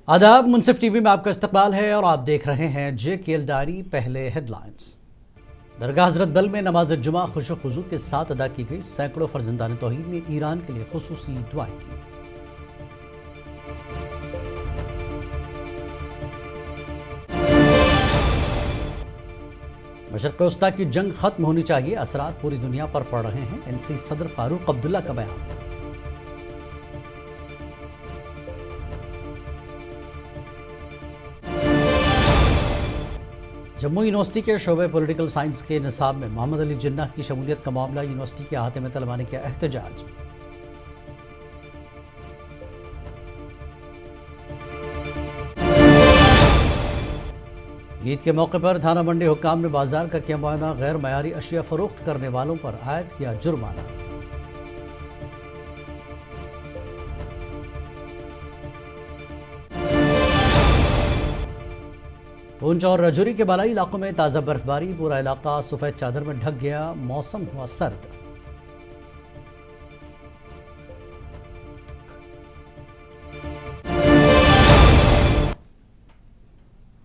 आदाब, मुनसिफ टीवी में आपका इस्तकबाल है और आप देख रहे हैं JKL डायरी। पहले हेडलाइंस। दरगाह हजरत बल में नमाज जुमा खुशू खुजू के साथ अदा की गई। सैकड़ों फर्जंदान तौहीद ने ईरान के लिए खुसूसी दुआएं की। मशरिक़ वस्ता की जंग खत्म होनी चाहिए, असरात पूरी दुनिया पर पड़ रहे हैं। NC सदर फारूक अब्दुल्ला का बयान। जम्मू यूनिवर्सिटी के शोबे पॉलिटिकल साइंस के निसाब में मोहम्मद अली जिन्ना की शमूलियत का मामला, यूनिवर्सिटी के अहाते में तलबाने का एहतजाज। ईद के मौके पर थाना मंडी हुक्काम ने बाजार का किया मुआयना। गैर मयारी अशिया फरोख्त करने वालों पर आयद किया जुर्माना। पूंछ और रजौरी के बालाई इलाकों में ताज़ा बर्फबारी, पूरा इलाका सफेद चादर में ढक गया। मौसम हुआ सर्द।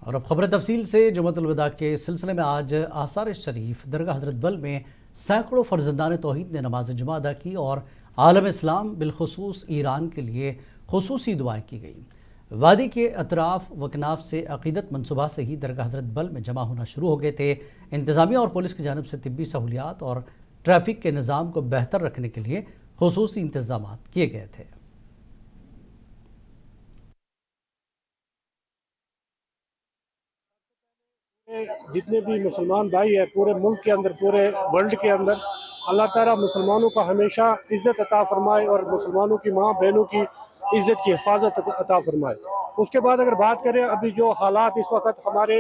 और अब खबर तफसील से। जुम्मतुल विदा के सिलसिले में आज आसार शरीफ दरगाह हजरत बल में सैकड़ों फर्जंदान तौहीद ने नमाज जुमा अदा की और आलम इस्लाम बिलखुसूस ईरान के लिए खुसूसी दुआएं की गई। वादी के अतराफ वकनाफ से अकीदतमंद सुबह से ही दरगाह हजरत बल में जमा होना शुरू हो गए थे। इंतज़ामिया और पुलिस की जानिब से तिब्बी सहूलियात और ट्रैफिक के निज़ाम को बेहतर रखने के लिए खुसूसी इंतज़ाम किए गए थे। जितने भी मुसलमान भाई है पूरे मुल्क के अंदर, पूरे वर्ल्ड के अंदर, अल्लाह ताला मुसलमानों का हमेशा इज़्ज़त अता फरमाए और मुसलमानों की माँ बहनों की इज़्ज़त की हिफाजत अता फरमाए। उसके बाद अगर बात करें अभी जो हालात इस वक्त हमारे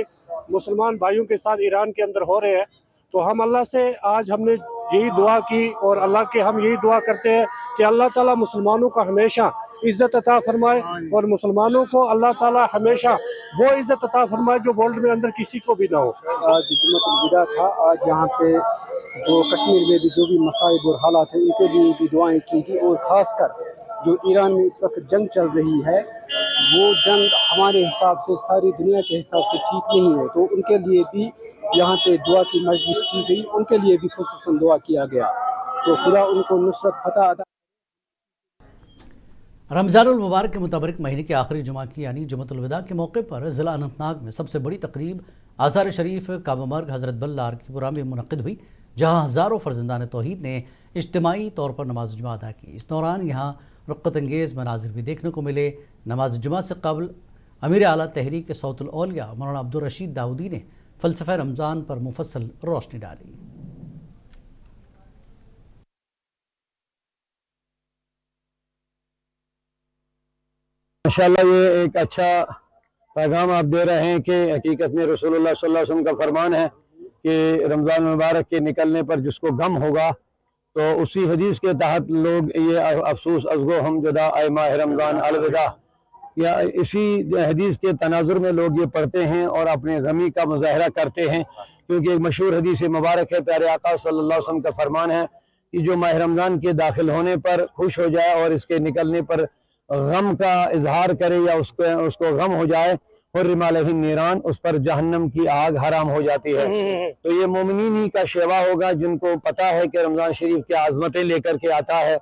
मुसलमान भाइयों के साथ ईरान के अंदर हो रहे हैं, तो हम अल्लाह से आज हमने यही दुआ की और अल्लाह के हम यही दुआ करते हैं कि अल्लाह ताला मुसलमानों का हमेशा इज़्ज़त अता फरमाए और मुसलमानों को अल्लाह ताला हमेशा वो इज़्ज़त अता फरमाए जो वर्ल्ड में अंदर किसी को भी ना हो। आज जुम्मतुल विदा था। आज यहाँ पे जो कश्मीर में भी जो भी मसाइब और हालात हैं उनके लिए भी दुआएं की गई और ख़ासकर जो ईरान में इस वक्त जंग चल रही है वो जंग हमारे हिसाब से सारी दुनिया के हिसाब से ठीक नहीं है, तो उनके लिए भी यहाँ पे दुआ की मजलिस की गई, उनके लिए भी खुसूसन दुआ किया गया, तो खुदा उनको नुसरत फतह अता। रमज़ानुल मुबारक के मुताबिक महीने के आखिरी जुमा की यानी जुम्मतुल विदा के मौके पर ज़िला अनंतनाग में सबसे बड़ी तकरीब आसार शरीफ काबमर्ग हज़रत बल लारकीपुरा में मुनक़िद हुई, जहाँ हज़ारों फर्जंदान तौहीद ने इज्तिमाई तौर पर नमाज जुमा अदा की। इस दौरान यहाँ रुक़्क़त अंगेज़ मनाज़िर भी देखने को मिले। नमाज जुमा से कबल अमीर आला तहरीक सौतुल औलिया मौलाना अब्दुल रशीद दाऊदी ने फ़लसफ़े रमज़ान पर मुफस्सल रोशनी डाली। माशाअल्लाह ये एक अच्छा पैगाम आप दे रहे हैं कि हकीकत में रसूलुल्लाह सल्लल्लाहु अलैहि वसल्लम का फरमान है कि रमज़ान मुबारक के निकलने पर जिसको गम होगा, तो उसी हदीस के तहत लोग ये अफसोस अज़गो हम जुदा आए माह रमज़ान अलविदा, या इसी हदीस के तनाजुर में लोग ये पढ़ते हैं और अपने गमी का मुजाहरा करते हैं, क्योंकि एक मशहूर हदीस मुबारक है, प्यारे आका सल्लल्लाहु अलैहि वसल्लम का फरमान है कि जो माह रमज़ान के दाखिल होने पर खुश हो जाए और इसके निकलने पर गम का इजहार करे या उसको गम हो जाए, हुर्रिम अलैहि नीरान, उस पर जहन्नम की आग हराम हो जाती है। तो ये मोमिनीन ही का शेवा होगा जिनको पता है कि रमज़ान शरीफ क्या आज़मतें लेकर के आता है,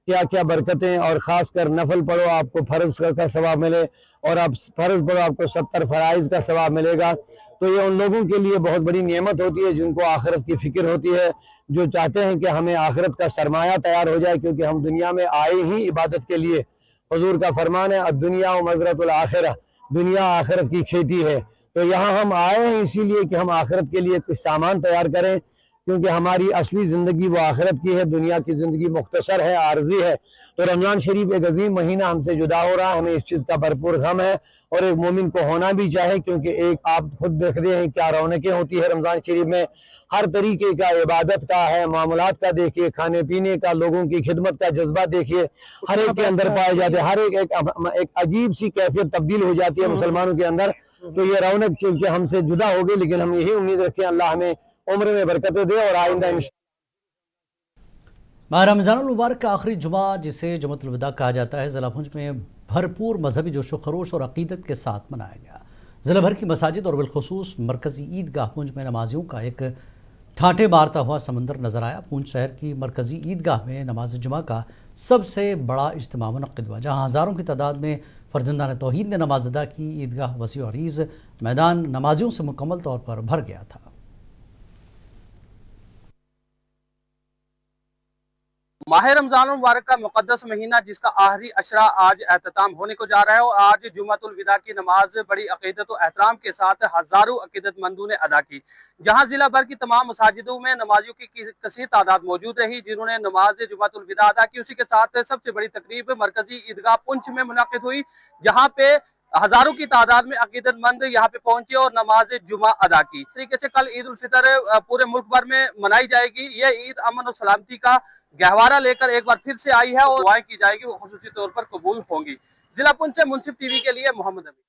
क्या क्या बरकतें, और ख़ास कर नफल पढ़ो आपको फ़र्ज का सवाब मिले और आप फ़र्ज पढ़ो आपको 70 फ़राइज़ का सवाब मिलेगा। तो ये उन लोगों के लिए बहुत बड़ी नेमत होती है जिनको आखिरत की फ़िक्र होती है, जो चाहते हैं कि हमें आखिरत का सरमाया तैयार हो जाए, क्योंकि हम दुनिया में आए ही इबादत के लिए। हुजूर का फरमान है दुनिया व मज़रतुल आखिरा, दुनिया आखिरत की खेती है। तो यहाँ हम आए हैं इसीलिए कि हम आखिरत के लिए कुछ सामान तैयार करें, क्योंकि हमारी असली ज़िंदगी वो आखिरत की है, दुनिया की ज़िंदगी मुख्तसर है, आर्जी है। तो रमज़ान शरीफ एक अजीम महीना हमसे जुदा हो रहा है, हमें इस चीज़ का भरपूर गम है और एक मोमिन को होना भी चाहे, क्योंकि एक आप खुद देख रहे हैं क्या रौनकें होती है रमज़ान शरीफ में, हर तरीके का इबादत का है, मामलात का देखिए, खाने पीने का, लोगों की खिदमत का जज्बा देखिए, हर एक के अंदर पाए जाते हैं, हर एक अजीब सी कैफियत तब्दील हो जाती है मुसलमानों के अंदर। तो ये रौनक चूंकि हमसे जुदा हो गई, लेकिन हम यही उम्मीद रखें अल्लाह हमें उम्र में बरकतें दे और आइंदा माह रमज़ानुल मुबारक का आखिरी जुमा जिसे जुम्मतुल विदा कहा जाता है, ज़िला भुंज में भरपूर मजहबी जोशो खरोश और अकीदत के साथ मनाया गया। ज़िला भर की मसाजिद और बिलखुसूस मरकज़ी ईदगाह पूंछ में नमाजियों का एक ठाठे मारता हुआ समंदर नजर आया। पूंछ शहर की मरकज़ी ईदगाह में नमाज जुमा का सबसे बड़ा इज्तिमा मुनक्किद हुआ, जहाँ हज़ारों की तादाद में फर्जंदान तौहीद ने नमाज अदा की। ईदगाह वसी और अरीज़ मैदान नमाजियों से मुकम्मल तौर पर भर गया था। माह रमजान मुबारक का मुकद्दस महीना जिसका आखिरी अशरा आज एहतताम होने को जा रहा है और आज जुमातुल विदा की नमाज बड़ी अकीदत और एहतराम के साथ हजारों अकीदतमंदों ने अदा की। जहां जिला भर की तमाम मसाजिदों में नमाजियों की कसीर तादाद मौजूद रही जिन्होंने नमाज जुमातुल विदा अदा की। उसी के साथ सबसे बड़ी तकरीब मरकजी ईदगाह पुंछ में मुनाकिद हुई, जहाँ पे हजारों की तादाद में अकीदतमंद यहाँ पे पहुंचे और नमाज जुमा अदा की। इस तरीके से कल ईद उल फितर पूरे मुल्क भर में मनाई जाएगी। यह ईद अमन और सलामती का गहवारा लेकर एक बार फिर से आई है और दुआएं की जाएगी वो खुसूसी तौर पर कबूल होंगी। जिला पुंछ से मुंसिफ टीवी के लिए मोहम्मद अमीन।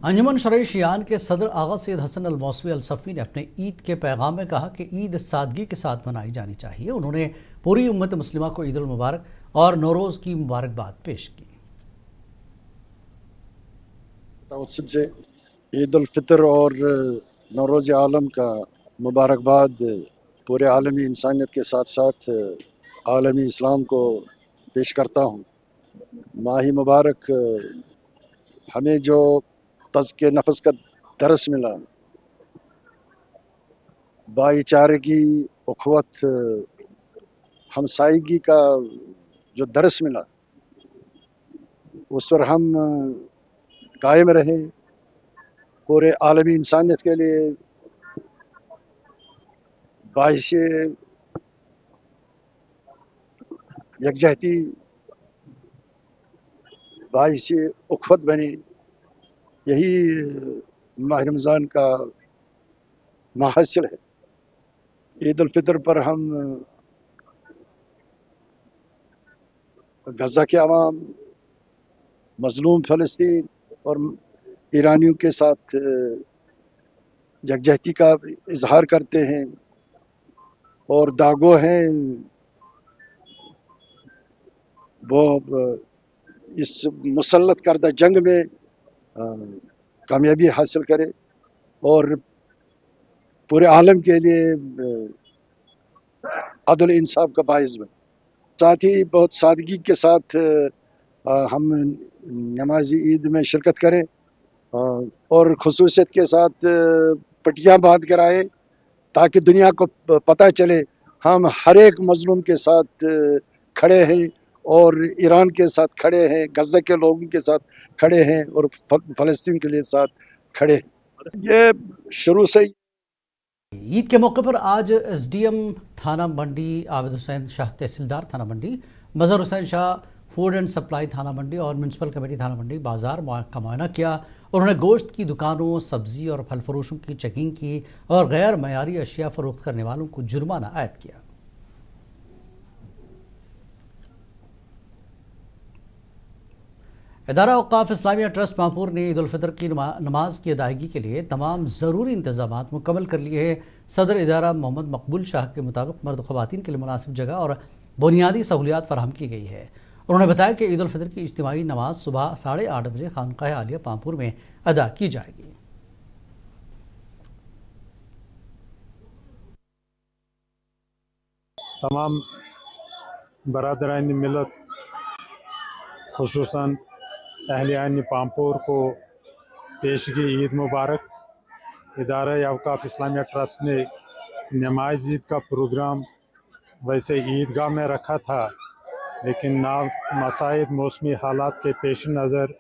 अंजुमन शरई शियान के सदर आगा सैयद हसन अल मौसवी अल सफ़ी ने अपने ईद के पैगाम में कहा कि ईद सादगी के साथ मनाई जानी चाहिए। उन्होंने पूरी उम्मत मुस्लिमा को ईद उल मुबारक और नौरोज़ की मुबारकबाद पेश की। तवस्सुत से ईद उल फितर और नौरोज़ आलम का मुबारकबाद पूरे आलमी इंसानियत के साथ साथ आलमी इस्लाम को पेश करता हूँ। माही मुबारक हमें जो तज़्के नफ्स का दरस मिला, भाईचारगी, उखवत, हमसायगी का जो दरस मिला, उस पर हम कायम रहे। पूरे आलमी इंसानियत के लिए बाइशे यकजहती, बाइशे उखवत बने। यही माह रमज़ान का माहसिल है। ईद उल फितर पर हम गज़ा के अवाम, मज़लूम फ़लस्तीन और ईरानियों के साथ यकजहती का इजहार करते हैं और दागो हैं वो इस मुसल्लत करदा जंग में कामयाबी हासिल करे और पूरे आलम के लिए अदल इंसाफ का बाइस बने। साथ ही बहुत सादगी के साथ हम नमाज ईद में शिरकत करें और खुसूसियत के साथ पटियाँ बांध कर आए ताकि दुनिया को पता चले हम हर एक मजलूम के साथ खड़े हैं और ईरान के साथ खड़े हैं, गज़ा के लोगों के साथ खड़े हैं और फ़लस्तीन के लिए साथ खड़े हैं। ये शुरू से ईद के मौके पर आज एसडीएम थाना मंडी आबिद हुसैन शाह, तहसीलदार Thana Mandi Mazhar Hussain Shah, food and supply Thana Mandi और म्यूनसिपल कमेटी थाना मंडी बाजार का मुआयना किया। उन्होंने गोश्त की दुकानों, सब्जी और फल फरोशों की चेकिंग की और गैर मयारी अशिया फरोख्त करने वालों को जुर्माना आयद किया। इदारा औक़ाफ़ इस्लामिया ट्रस्ट माहपुर ने ईद उल फितर की नमाज की अदायगी के लिए तमाम ज़रूरी इंतजाम मुकम्मल कर लिए हैं। सदर इदारा मोहम्मद मकबूल शाह के मुताबिक मर्द ख़वातीन के लिए मुनासिब जगह और बुनियादी सहूलियात फराहम की गई है। उन्होंने बताया कि ईद उल फितर की इज्तिमाई नमाज सुबह 8:30 बजे खानकाह आलिया पामपुर में अदा की जाएगी। तमाम बरादरान मिलत खुसूसन अहलियान पामपुर को पेशगी ईद मुबारक। इदारा औक़ाफ़ इस्लामिया ट्रस्ट ने नमाज ईद का प्रोग्राम वैसे ईदगाह में रखा था, लेकिन मसाइद मौसमी हालात के पेश नज़र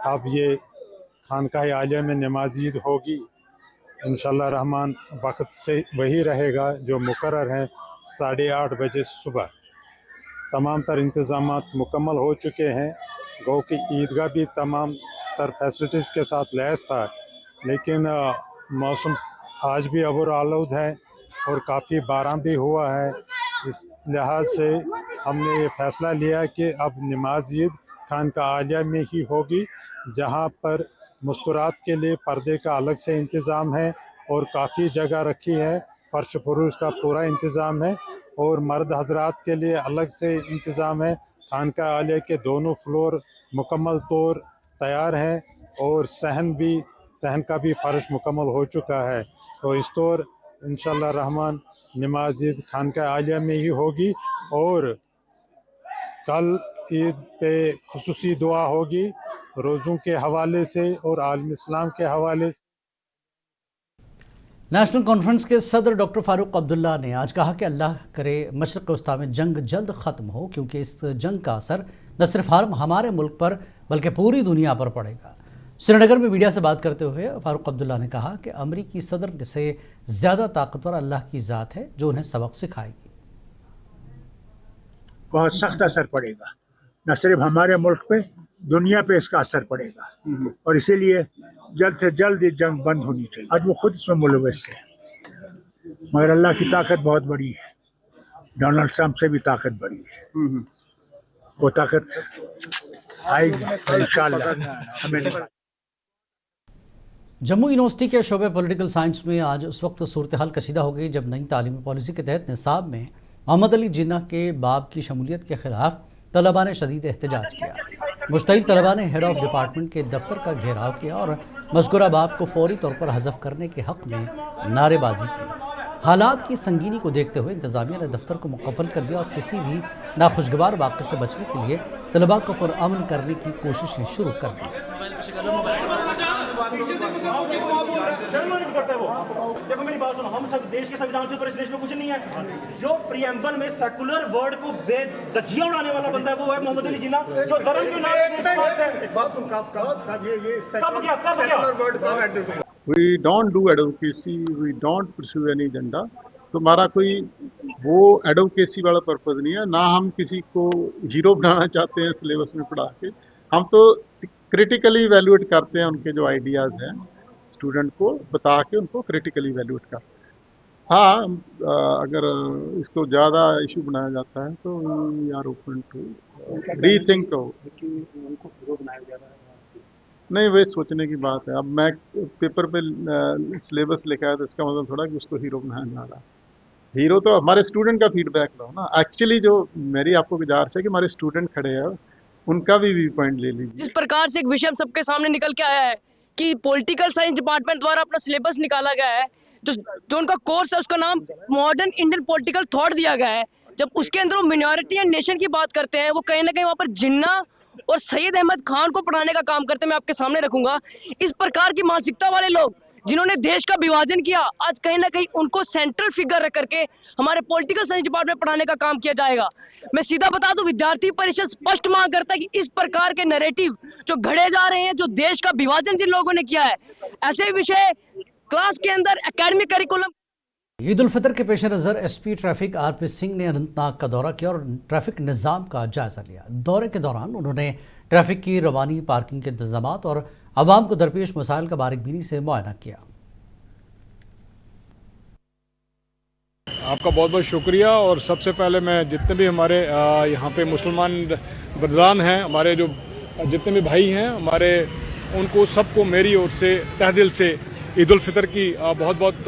अब ये खानकाह आलिया में नमाज ईद होगी। इंशाअल्लाह रहमान वक्त से वही रहेगा जो मुकर्रर है 8:30 बजे सुबह। तमाम तर इंतज़ामात मुकम्मल हो चुके हैं। गो कि ईदगाह भी तमाम तर फैसिलिटीज़ के साथ लैस था, लेकिन मौसम आज भी अबूर आलूद है और काफ़ी बारिश भी हुआ है। इस लिहाज से हमने ये फ़ैसला लिया कि अब नमाज ईद खानकाह आलिया में ही होगी, जहाँ पर मुस्तरात के लिए पर्दे का अलग से इंतज़ाम है और काफ़ी जगह रखी है। फर्श फुरूश का पूरा इंतज़ाम है और मर्द हजरात के लिए अलग से इंतज़ाम है खानका आलिया के दोनों फ्लोर मुकम्मल तौर तैयार है और सहन का भी फर्श मुकम्मल हो चुका है। तो इस तौर इंशाअल्लाह रहमान नमाज ईद खानका आलिया में ही होगी और कल ईद पे खुसूसी दुआ होगी रोज़ों के हवाले से और आलम इस्लाम के हवाले से। नेशनल कॉन्फ्रेंस के सदर डॉक्टर फारूक अब्दुल्ला ने आज कहा कि अल्लाह करे मशरक़ वस्ता में जंग जल्द ख़त्म हो, क्योंकि इस जंग का असर न सिर्फ हमारे मुल्क पर बल्कि पूरी दुनिया पर पड़ेगा। श्रीनगर में मीडिया से बात करते हुए फारूक अब्दुल्ला ने कहा कि अमरीकी सदर से ज़्यादा ताकतवर अल्लाह की ज़ात है जो उन्हें सबक सिखाएगी। बहुत सख्त असर पड़ेगा, न सिर्फ हमारे मुल्क पे, दुनिया पे इसका असर पड़ेगा और इसीलिए जल्द से जल्द ये जंग बंद होनी चाहिए। आज वो खुद इसमें मुलविस है, मगर अल्लाह की ताकत बहुत बड़ी है, डोनाल्ड ट्रंप से भी ताकत बड़ी है। वो ताकत आएगी इंशाअल्लाह हमें नहीं। जम्मू यूनिवर्सिटी के शोबे पॉलिटिकल साइंस में आज उस वक्त सूरत हाल कशीदा हो गई जब नई तालीमी पॉलिसी के तहत निसाब में मोहम्मद अली जिन्ना के बाप की शमूलियत के खिलाफ तलबा ने शदीद एहतजाज किया। मुश्तइल तलबा ने हेड ऑफ डिपार्टमेंट के दफ्तर का घेराव किया और मज़कूरा बाप को फौरी तौर पर हज़फ करने के हक़ में नारेबाजी की। हालात की संगीनी को देखते हुए इंतज़ामिया ने दफ्तर को मुकफ़ल कर दिया और किसी भी नाखुशगवार वाक़े से बचने के लिए तलबा को पुरअमन करने की कोशिशें शुरू कर दी। देखो मेरी बात सुनो, हम सब देश के संविधान से ऊपर इस देश में कुछ नहीं है। जो प्रीएम्बल में सेकुलर वर्ड को बेदजिया उड़ाने वाला बंदा है वो है मोहम्मद अली जिन्ना, जो धर्म के नाम पे बात सुन कब We don't do advocacy, we don't pursue any agenda। तो हमारा कोई वो एडवोकेसी वाला पर्पज़ नहीं है, ना हम किसी को हीरो बनाना चाहते हैं सिलेबस में पढ़ा के। हम तो क्रिटिकली इवैल्यूएट करते हैं उनके जो आइडियाज़ हैं, स्टूडेंट को बता के उनको क्रिटिकली इवैल्यूएट करते हैं। हाँ, अगर इसको ज़्यादा इशू बनाया जाता है तो we are open to rethink. उनको हीरो बनाया जा रहा है, नहीं, वही सोचने की बात है। अब मैं पेपर पे सिलेबस लिखा है तो इसका मतलब थोड़ा कि उसको हीरो बनाया जा रहा है। हीरो तो हमारे स्टूडेंट का फीडबैक लो ना। एक्चुअली जो मेरी आपको गुजारिश है कि हमारे स्टूडेंट खड़े हैं, उनका भी व्यू पॉइंट ले लीजिए। जिस प्रकार से एक विषय हम सबके सामने निकल के आया है कि पॉलिटिकल साइंस डिपार्टमेंट द्वारा अपना सिलेबस निकाला गया है, जो उनका कोर्स है उसका नाम मॉडर्न इंडियन पॉलिटिकल थॉट दिया गया है। जब उसके अंदर वो मिनॉरिटी एंड नेशन की बात करते हैं, वो कहीं ना कहीं वहाँ पर जिन्ना और सैयद अहमद खान को पढ़ाने का काम करते हैं। मैं आपके सामने रखूंगा इस प्रकार की मानसिकता वाले लोग जिन्होंने देश का विभाजन किया, आज कहीं ना कहीं उनको सेंट्रल फिगर रख करके हमारे पॉलिटिकल साइंस डिपार्टमेंट पढ़ाने का काम किया जाएगा। मैं सीधा बता दूं, विद्यार्थी परिषद स्पष्ट मांग करता है कि इस प्रकार के नैरेटिव जो घड़े जा रहे हैं, जो देश का विभाजन जिन लोगों ने किया है, ऐसे विषय क्लास के अंदर एकेडमिक करिकुलम। ईद उल फितर के पेश नज़र एसपी ट्रैफिक आरपी सिंह ने अनंतनाग का दौरा किया और ट्रैफिक निज़ाम का जायज़ा लिया। दौरे के दौरान उन्होंने ट्रैफिक की रवानी, पार्किंग के इंतजामात और आवाम को दरपेश मसाइल का बारीकबीनी से मुआयना किया। आपका बहुत बहुत शुक्रिया। और सबसे पहले मैं जितने भी हमारे यहाँ पे मुसलमान बरदान हैं, हमारे जो जितने भी भाई हैं हमारे, उनको सबको मेरी ओर से तहे दिल से ईद उल फितर की बहुत बहुत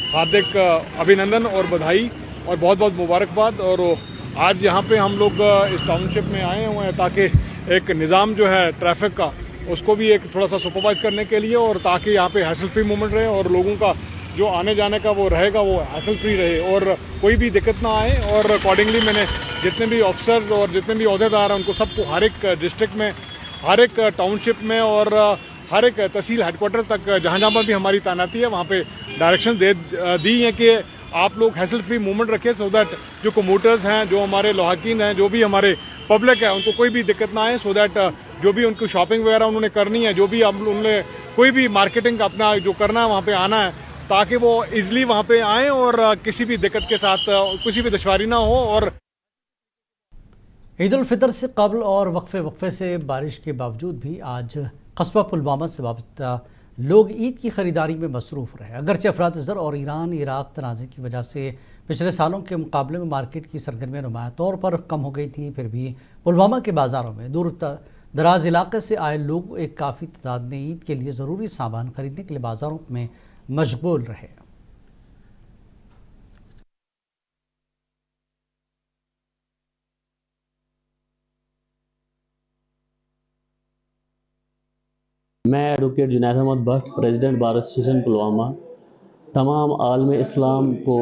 हार्दिक अभिनंदन और बधाई और बहुत बहुत मुबारकबाद। और आज यहाँ पे हम लोग इस टाउनशिप में आए हुए हैं ताकि एक निज़ाम जो है ट्रैफिक का उसको भी एक थोड़ा सा सुपरवाइज करने के लिए, और ताकि यहाँ पे हैसल फ्री मूवमेंट रहे और लोगों का जो आने जाने का वो रहेगा वो हैसल फ्री रहे और कोई भी दिक्कत ना आए। और अकॉर्डिंगली मैंने जितने भी ऑफिसर और जितने भी अहदेदार हैं उनको सबको हर एक डिस्ट्रिक्ट में, हर एक टाउनशिप में और हर एक तहसील हेडक्वार्टर तक जहाँ जहाँ पर भी हमारी तैनाती है वहाँ पे डायरेक्शन दी है कि आप लोग हैसल फ्री मूवमेंट रखें, सो दैट जो कमोटर्स हैं, जो हमारे लोहाकीन हैं, जो भी हमारे पब्लिक है, उनको कोई भी दिक्कत ना आए, सो दैट जो भी उनको शॉपिंग वगैरह उन्होंने करनी है, जो भी उन्होंने कोई भी मार्केटिंग अपना जो करना है वहाँ पे आना है, ताकि वो इजली वहाँ पे आएँ और किसी भी दिक्कत के साथ किसी भी दुश्वारी ना हो। और ईद उल फितर से कबल और वक्फे से बारिश के बावजूद भी आज कस्बा पुलवामा से वाबस्ता लोग ईद की ख़रीदारी में मसरूफ़ रहे। अगरचे अफरात ज़र और ईरान इराक़ तनाज़े की वजह से पिछले सालों के मुकाबले में मार्केट की सरगर्मियाँ नुमाया तौर पर कम हो गई थी, फिर भी पुलवामा के बाज़ारों में दूर दराज इलाके से आए लोग एक काफ़ी तादाद में ईद के लिए ज़रूरी सामान खरीदने के लिए बाज़ारों में मशगूल रहे। میں advocate Junaid Ahmad Bhat president bar association Pulwama تمام عالم اسلام کو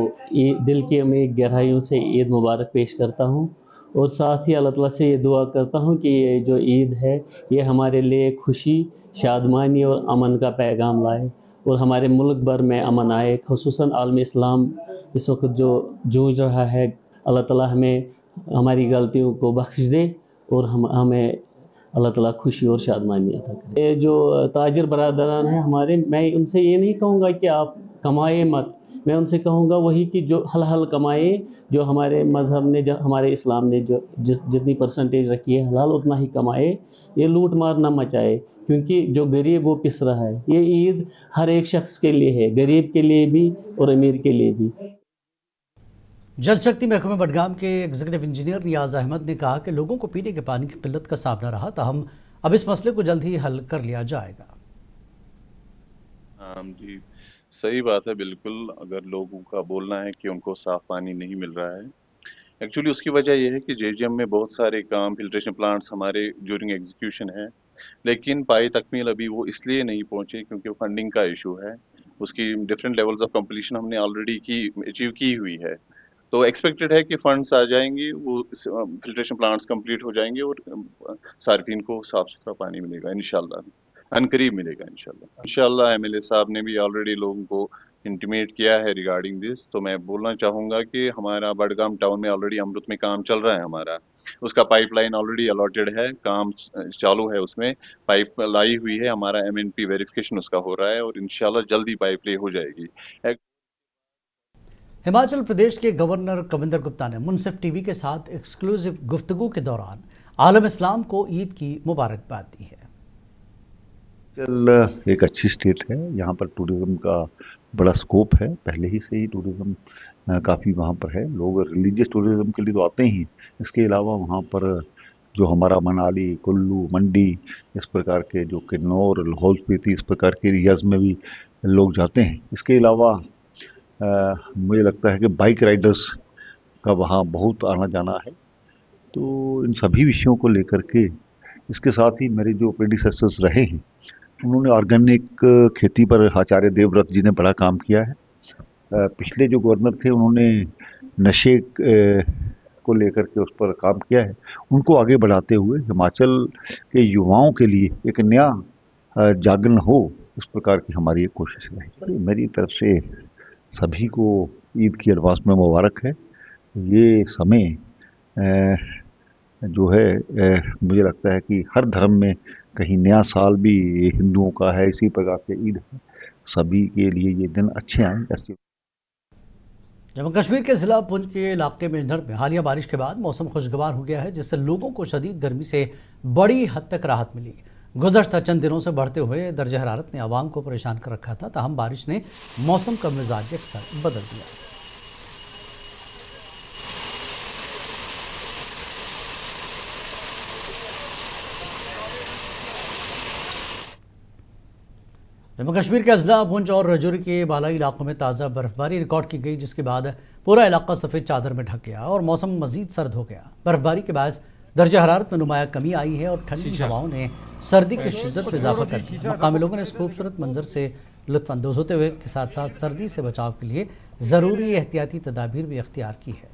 دل کی عمیق گہرائیوں سے عید مبارک پیش کرتا ہوں، اور ساتھ ہی اللہ تعالیٰ سے یہ دعا کرتا ہوں کہ یہ جو عید ہے یہ ہمارے لیے خوشی، شادمانی اور امن کا پیغام لائے، اور ہمارے ملک بھر میں امن آئے، خصوصاً عالم اسلام اس وقت جو جوجھ رہا ہے۔ اللہ تعالیٰ ہمیں ہماری غلطیوں کو بخش دے اور ہمیں اللہ تعالیٰ خوشی اور شادمانی عطا کرے۔ یہ جو تاجر برادران ہیں ہمارے، میں ان سے یہ نہیں کہوں گا کہ آپ کمائے مت، میں ان سے کہوں گا وہی کہ جو حلال کمائے، جو ہمارے مذہب نے، جو ہمارے اسلام نے جو جتنی پرسنٹیج رکھی ہے حلال اتنا ہی کمائے، یہ لوٹ مار نہ مچائے، کیونکہ جو غریب وہ پس رہا ہے۔ یہ عید ہر ایک شخص کے لیے ہے، غریب کے لیے بھی اور امیر کے لیے بھی۔ جل شکتی محکمہ بڈگام کے ایگزیکٹو انجینئر ریاض احمد نے کہا کہ لوگوں کو پینے کے پانی کی قلت کا سامنا رہا، تاہم اب اس مسئلے کو جلد ہی حل کر لیا جائے گا۔ جی صحیح بات ہے، بالکل۔ اگر لوگوں کا بولنا ہے کہ ان کو صاف پانی نہیں مل رہا ہے، ایکچولی اس کی وجہ یہ ہے کہ JGM میں بہت سارے کام، فلٹریشن پلانٹس ہمارے جورنگ ایگزیکیوشن ہیں، لیکن پائی تکمیل ابھی وہ اس لیے نہیں پہنچے کیونکہ فنڈنگ کا ایشو ہے۔ اس کی ڈفرینٹ لیولز آف کمپلیشن ہم نے آلریڈی اچیو کی ہوئی ہے، تو ایکسپیکٹڈ ہے کہ فنڈس آ جائیں گے، وہ فلٹریشن پلانٹس کمپلیٹ ہو جائیں گے اور صارفین کو صاف ستھرا پانی ملے گا انشاءاللہ، عنقریب ملے گا انشاءاللہ۔ MLA صاحب نے بھی آلریڈی لوگوں کو انٹیمیٹ کیا ہے ریگارڈنگ دس، تو میں بولنا چاہوں گا کہ ہمارا بڈگام ٹاؤن میں آلریڈی امرت میں کام چل رہا ہے ہمارا، اس کا پائپ لائن آلریڈی الاٹڈ ہے، کام چالو ہے، اس میں پائپ لائی ہوئی ہے، ہمارا MNP ویریفیکیشن اس کا ہو رہا ہے اور انشاءاللہ جلدی پائپ لے ہو جائے گی۔ ہماچل پردیش کے گورنر کویندر گپتا نے منصف ٹی وی کے ساتھ ایکسکلوزیو گفتگو کے دوران عالم اسلام کو عید کی مبارکباد دی ہے۔ ایک اچھی اسٹیٹ ہے، یہاں پر ٹورزم کا بڑا سکوپ ہے، پہلے ہی سے ہی ٹورزم کافی وہاں پر ہے، لوگ ریلیجیس ٹورزم کے لیے تو آتے ہی، اس کے علاوہ وہاں پر جو ہمارا منالی، کلو، منڈی، اس پرکار کے جو کنور، لاہول سپیتی، اس پرکار کے ایریاز میں بھی لوگ جاتے ہیں۔ اس کے علاوہ مجھے لگتا ہے کہ بائک رائڈرز کا وہاں بہت آنا جانا ہے، تو ان سبھی وشیوں کو لے کر کے، اس کے ساتھ ہی میرے جو پریڈیسیسرز رہے ہیں انہوں نے آرگینک کھیتی پر آچاریہ دیو ورت جی نے بڑا کام کیا ہے۔ پچھلے جو گورنر تھے انہوں نے نشے کو لے کر کے اس پر کام کیا ہے، ان کو آگے بڑھاتے ہوئے ہماچل کے یواؤں کے لیے ایک نیا جاگرن ہو، اس پرکار کی ہماری ایک کوشش ہے۔ میری طرف سے سبھی کو عید کی ایڈوانس میں مبارک ہے۔ یہ سمے جو ہے مجھے لگتا ہے کہ ہر دھرم میں کہیں نیا سال بھی ہندوؤں کا ہے، اسی پرکار سے عید ہے، سبھی کے لیے یہ دن اچھے آئیں ایسے۔ جموں کشمیر کے ضلع پنچ کے علاقے میں ننھر میں حالیہ بارش کے بعد موسم خوشگوار ہو گیا ہے، جس سے لوگوں کو شدید گرمی سے بڑی حد تک راحت ملی۔ گزشتہ چند دنوں سے بڑھتے ہوئے درجہ حرارت نے عوام کو پریشان کر رکھا تھا، تاہم بارش نے موسم کا مزاج یکسر بدل دیا۔ جموں کشمیر کے اضلاع پنچ اور رجوری کے بالائی علاقوں میں تازہ برف باری ریکارڈ کی گئی، جس کے بعد پورا علاقہ سفید چادر میں ڈھک گیا اور موسم مزید سرد ہو گیا۔ برف باری کے باعث درجہ حرارت میں نمایاں کمی آئی ہے اور ٹھنڈی ہواؤں نے سردی کی شدت میں اضافہ کر دیا۔ مقامی لوگوں نے اس خوبصورت منظر سے لطف اندوز ہوتے ہوئے کے ساتھ ساتھ سردی سے بچاؤ کے لیے ضروری احتیاطی تدابیر بھی اختیار کی ہے۔